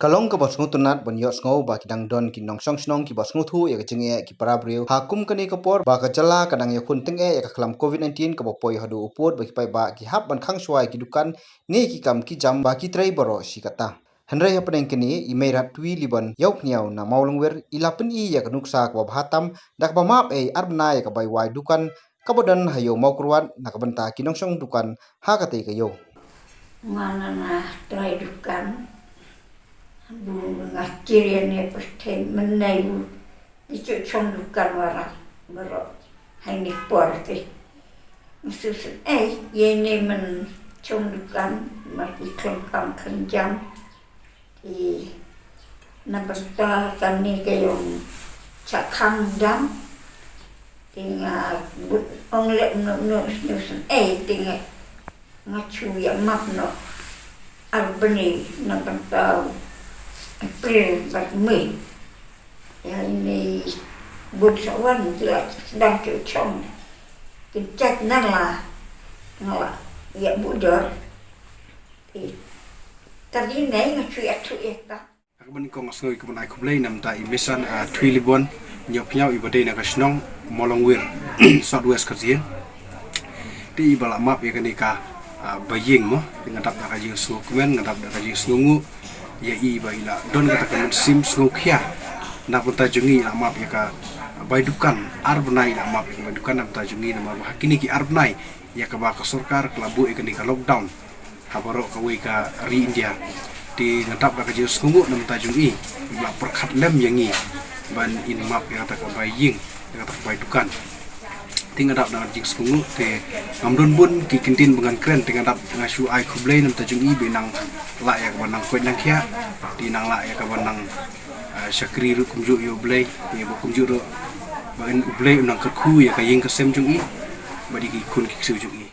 Kalong ka bos ngutunat bon yos ngau ba kidang don ki nong song snong ki bos ngutu ya kecing ki parabriu hakum kani kapor ba ka chala kadang ya kun teng ya ka khlam covid-19 ka bopoi hadu upot ba ki pai ba ki hap ban khang swai ki dukan ne ki kam ki jam ba ki trai boro sikata Handrai hapeng kini imeirat twi liban yauk niau na maulungwer ilapen I ya kanuksa ka bhatam dak ba map arbna ya ka bai wai dukan kabodan hayo maukruat na kabanta kinong song dukan ha ka te kayo Mana na try dukan bunga kiriannya perten menaibu itu condukan warang berok ini porte maksud ini men condukan mati kelengkam kenjam di nabasta kami kayong cakang dam tinggal onglek no tinggal ngacu ya makno albani nabasta April bat Mei ya ini bukan jelas sedang cucong kencet nala ya budor tadi naik ngacu ta Akban ko ngasngoy ko ay kublay nam ta imisan Twilibon nyopnya ibadai na kasnong molongwir southwest kazien di bala map ya kanika baying mo ngadap na kajing sukumen ngadap na kajing sungu ya I baila don kata kamen sim snokia na punta jungi na map ya ka baidukan arbnai na map ya baidukan na punta jungi na map hakini ki arbnai ya ka ba ka sarkar klabu e kani ka lockdown habaro ka we ka ri India di ngadap ka jeu sungu na punta jungi la perkhat lem yangi ban in map ya kata ka baying ya kata ka baidukan tingadap na jing sungu te ngamdon bun ki kintin bengan kren tingadap ngasu ai kublai nam tajung I benang la ya banang kwet nang kia di nang la ya ka banang syakri ru kumju yo blai ya bo kumju ru ban ublai nang kerku ya ka ying kesem jung I badi ki kun ki su jung I